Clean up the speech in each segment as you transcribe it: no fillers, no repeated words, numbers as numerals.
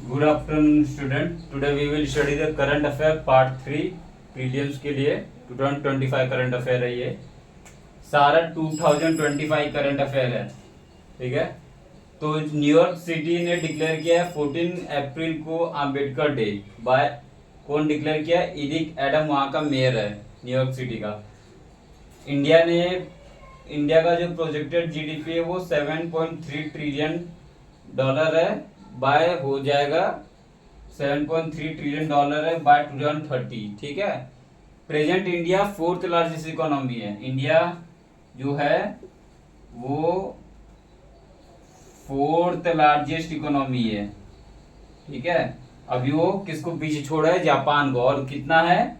Good afternoon student. Today we will study the current affair part 3 prelims के लिए 2025 current affair है। ये सारा 2025 करंट अफेयर है, ठीक है। तो न्यूयॉर्क सिटी ने डिक्लेयर किया है 14 अप्रैल को अम्बेडकर डे। बाय कौन डिक्लेयर किया? एरिक एडम वहाँ का मेयर है न्यूयॉर्क सिटी का। इंडिया का जो प्रोजेक्टेड जीडीपी है वो 7.3 ट्रिलियन डॉलर है। बाय हो जाएगा 7.3 ट्रिलियन डॉलर है बाय 2030, ठीक है। Present India fourth largest economy है। इंडिया जो है वो फोर्थ लार्जेस्ट इकोनॉमी है, ठीक है। अभी वो किसको पीछे छोड़ा है? जापान को। और कितना है?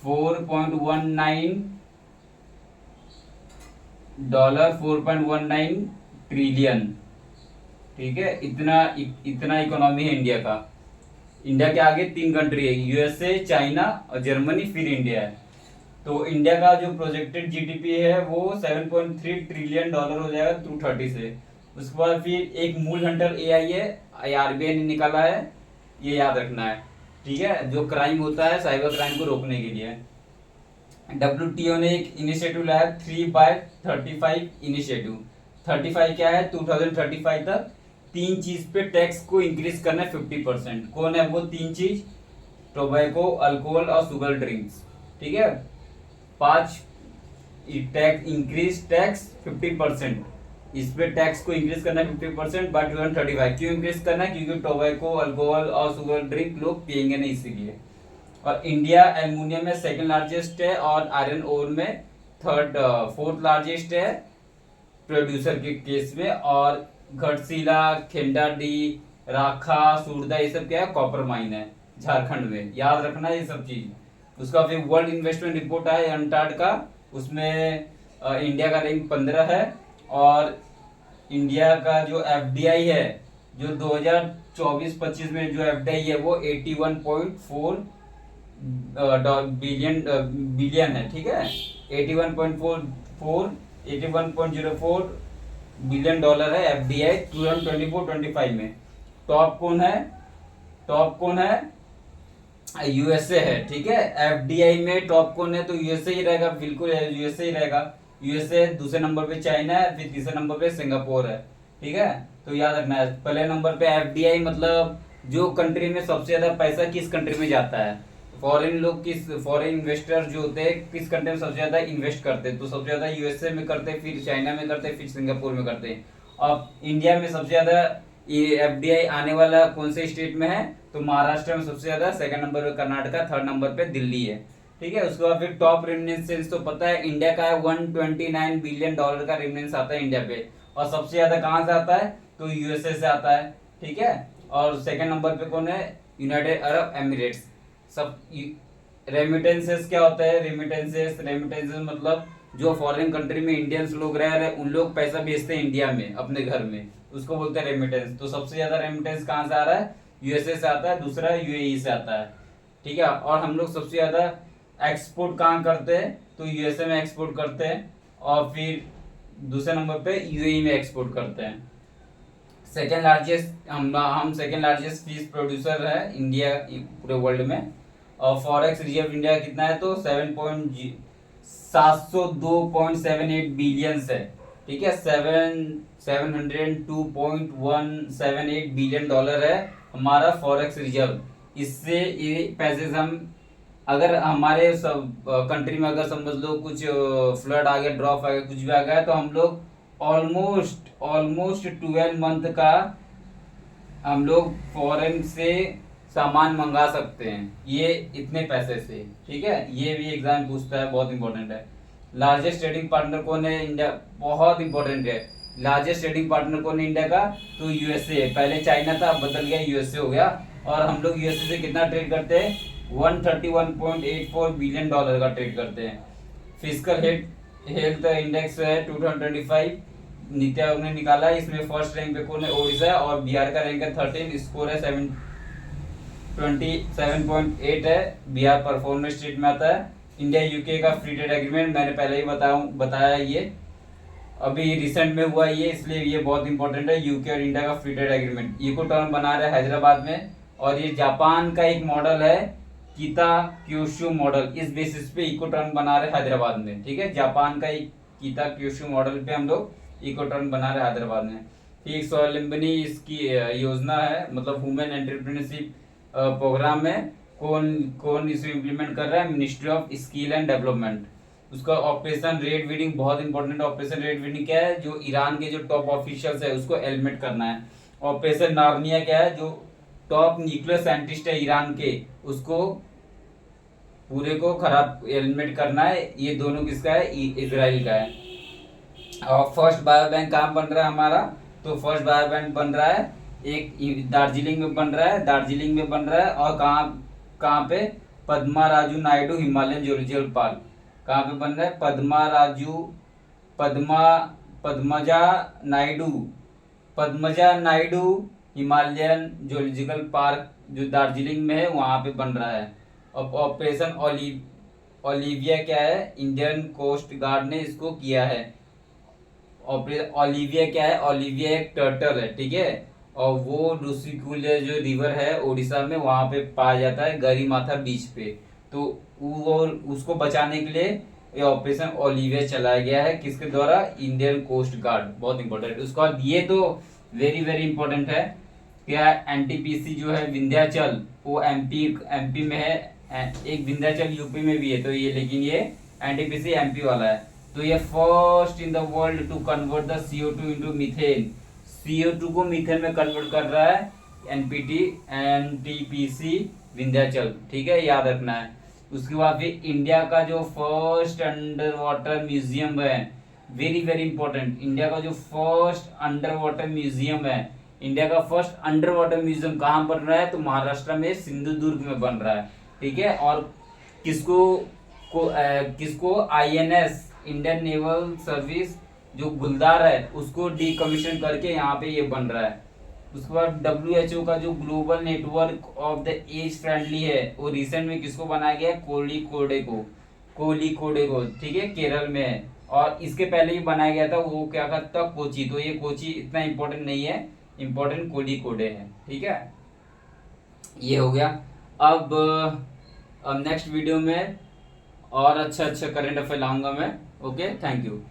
4.19 ट्रिलियन, ठीक है। इतना इकोनॉमी है इंडिया का। इंडिया के आगे 3 कंट्री है, यूएसए, चाइना और जर्मनी, फिर इंडिया है। तो इंडिया का जो प्रोजेक्टेड जीडीपी है वो 7.3 ट्रिलियन डॉलर हो जाएगा 2030 से। उसके बाद फिर एक मूल हंटर एआई है, आरबीआई ने निकाला है, ये याद रखना है, ठीक है। जो क्राइम होता है साइबर क्राइम को रोकने के लिए। डब्ल्यूटीओ ने एक इनिशिएटिव लाया 3/35 इनिशिएटिव। 35 क्या है? 2035 तक 3 चीज पे टैक्स को इंक्रीज करना है 50%। कौन है वो 3 चीज? टोबैको, अल्कोहल और शुगर ड्रिंक्स, ठीक है। 5 टैक्स इंक्रीज टैक्स 50%। इस पे टैक्स को इंक्रीज करना है 50% बाय 2035। क्यों इंक्रीज करना है? क्योंकि टोबैको, अल्कोहल और शुगर ड्रिंक लोग पियेंगे नहीं, इसीलिए। और इंडिया एल्युमिनियम में सेकंड लार्जेस्ट है और आयरन ओर में फोर्थ लार्जेस्ट है प्रोड्यूसर के केस में। और घटशिला, खेंडाडी, राखा, सूरदा, ये सब क्या है? कॉपर माइन है झारखंड में, याद रखना ये सब चीज। उसका फिर वर्ल्ड इन्वेस्टमेंट रिपोर्ट है अनटार्ड का, उसमें इंडिया का रैंक 15 है। और इंडिया का जो एफडीआई है, जो 2024-25 में जो एफडीआई है वो 81.4 बिलियन है, ठीक है। 81.04 बिलियन डॉलर है एफडीआई 2024-25 में। टॉप कौन है? यूएसए है, ठीक है। एफडीआई में टॉप कौन है? तो यूएसए ही रहेगा, बिल्कुल यूएसए ही रहेगा। यूएसए, दूसरे नंबर पे चाइना है, फिर तीसरे नंबर पे सिंगापुर है, ठीक है। तो याद रखना है, पहले नंबर पे एफडीआई मतलब जो कंट्री में सबसे ज्यादा पैसा किस कंट्री में जाता है। फॉरेन इन्वेस्टर जो होते हैं किस कंट्री में सबसे ज्यादा इन्वेस्ट करते हैं, तो सबसे ज्यादा यूएसए में करते हैं, फिर चाइना में करते हैं, फिर सिंगापुर में करते हैं। अब इंडिया में सबसे ज्यादा एफडीआई आने वाला कौन से स्टेट में है? तो महाराष्ट्र में सबसे ज्यादा, सेकंड नंबर पे कर्नाटका, थर्ड नंबर पे दिल्ली है, ठीक है। उसके बाद फिर टॉप रेमिनेंस तो पता है इंडिया का है, 129 बिलियन डॉलर का रेमिनेंस आता है इंडिया पे। और सबसे ज्यादा कहां से आता है? तो यूएसए से आता है, ठीक है। और सेकंड नंबर पे कौन है? United Arab Emirates. सब रेमिटेंसेस क्या होता है? रेमिटेंसेस मतलब जो फॉरेन कंट्री में इंडियंस लोग रह रहे हैं उन लोग पैसा भेजते हैं इंडिया में अपने घर में, उसको बोलते हैं रेमिटेंस। तो सबसे ज्यादा रेमिटेंस कहां से आ रहा है? यूएसए से आता है, दूसरा यूएई से आता है, ठीक है। और हम लोग सबसे ज्यादा एक्सपोर्ट कहाँ करते हैं? तो यूएसए में एक्सपोर्ट करते हैं, और फिर दूसरे नंबर पे यूएई में एक्सपोर्ट करते हैं। सेकेंड लार्जेस्ट हम सेकेंड लार्जेस्ट फीस प्रोड्यूसर है इंडिया पूरे वर्ल्ड में। और फॉरेक्स रिजर्व इंडिया कितना है? तो 702.78 बिलियंस है, ठीक है। 702.178 बिलियन डॉलर है हमारा फॉरेक्स रिजर्व। इससे ये पैसे से हम, अगर हमारे सब कंट्री में अगर समझ लो कुछ फ्लड आ गया, ड्रॉप आ गया, कुछ भी आ गया, तो हम लोग ऑलमोस्ट 12 मंथ का हम लोग फॉरेन से सामान मंगा सकते हैं, ये इतने पैसे से, ठीक है। ये भी एग्जाम पूछता है, बहुत इंपॉर्टेंट है। लार्जेस्ट ट्रेडिंग पार्टनर कौन है इंडिया? बहुत इंपॉर्टेंट है। लार्जेस्ट ट्रेडिंग पार्टनर कौन है इंडिया का? तो यूएसए। पहले चाइना था, बदल गया, यूएसए हो गया। और हम लोग यूएसए से कितना ट्रेड करते हैं? 131.84 बिलियन डॉलर का ट्रेड करते हैं। फिजिकल हेल्थ इंडेक्स है 2025, नीति आयोग ने निकाला है। इसमें फर्स्ट रैंक पे कौन है? ओडिशा। और बिहार का रैंक है 13, स्कोर है 27.8 है। बिहार परफॉर्मेंस स्टेट में आता है। इंडिया यूके का फ्री ट्रेड एग्रीमेंट मैंने पहले ही बताया ये। अभी रिसेंट में हुआ ये, इसलिए ये बहुत इंपॉर्टेंट है। यूके और इंडिया का फ्री ट्रेड एग्रीमेंट इकोटर्न बना रहे हैदराबाद में, और ये जापान का एक मॉडल है कीता क्यूशु मॉडल, इस बेसिस पे इकोटर्न बना रहे हैदराबाद में। ठीक है, जापान का एक कीता क्यूशु मॉडल पे हम लोग इकोटर्न बना रहे हैदराबाद में। ठीक, स्वावलंबनी इसकी योजना है, मतलब वुमेन एंटरप्रेन्योरशिप प्रोग्राम में कौन कौन इसे इम्प्लीमेंट कर रहा है? Ministry of skill and development. उसका ऑपरेशन रेड वीडिंग बहुत इंपॉर्टेंट है। ऑपरेशन रेड वीडिंग क्या है? जो ईरान के जो टॉप ऑफिशियल्स है उसको एलिमिनेट करना है। ऑपरेशन नार्निया क्या है? जो टॉप न्यूक्लियर साइंटिस्ट है ईरान के, उसको पूरे को खराब एलिमिनेट करना है। ये दोनों किसका है? इजराइल का है। और फर्स्ट बायो बैंक कहाँ बन रहा है हमारा? तो फर्स्ट बायो बैंक बन रहा है एक दार्जिलिंग में बन रहा है, दार्जिलिंग में बन रहा है। और कहाँ कहाँ पे? Padma Raju Naidu Himalayan zoological park. कहाँ पे बन रहा है? Padma Padmaja Naidu Padmaja Naidu Himalayan zoological park जो दार्जिलिंग में है, वहां पे बन रहा है। अब ऑपरेशन ओलिविया क्या है? इंडियन कोस्ट गार्ड ने इसको किया है। ओलिविया क्या है? ओलिविया एक टर्टल है, ठीक है, और वो ऋषिकुल्य जो रिवर है उड़ीसा में, वहां पे पाया जाता है गरीमाथा बीच पे। तो वो उसको बचाने के लिए ये ऑपरेशन ओलिविया चलाया गया है। किसके द्वारा? Indian coast guard. बहुत इंपॉर्टेंट। उसके बाद ये तो वेरी वेरी इंपॉर्टेंट है, क्या? एनटीपीसी जो है विंध्याचल, वो एमपी में है। एक विंध्याचल यूपी में भी है, तो ये लेकिन ये एनटीपीसी एमपी वाला है। तो ये first in the world to convert the CO2 into methane. CO2 को मीथेन में कन्वर्ट कर रहा है एनटीपीसी विंध्याचल। ठीक है, याद रखना है। उसके बाद फिर इंडिया का जो फर्स्ट अंडर वाटर म्यूजियम है, वेरी वेरी इंपॉर्टेंट। इंडिया का जो फर्स्ट अंडर वाटर म्यूजियम है, इंडिया का फर्स्ट अंडर वाटर म्यूजियम कहाँ बन रहा है? तो महाराष्ट्र में सिंधुदुर्ग में बन रहा है। ठीक है, और किसको INS इंडियन नेवल सर्विस जो गुलदार है उसको डीकमीशन करके यहाँ पे ये बन रहा है। उसके बाद WHO का जो global network of the age friendly है, वो रिसेंट में किसको बनाया गया है? कोलिकोडे को। ठीक है, केरल में है। और इसके पहले ही बनाया गया था, वो क्या था? कोची। तो ये कोची इतना इंपॉर्टेंट नहीं है, इंपॉर्टेंट कोलिकोडे है। ठीक है, ये हो गया। अब नेक्स्ट वीडियो में और अच्छा अच्छा करंट अफेयर लाऊंगा मैं। Okay, thank you.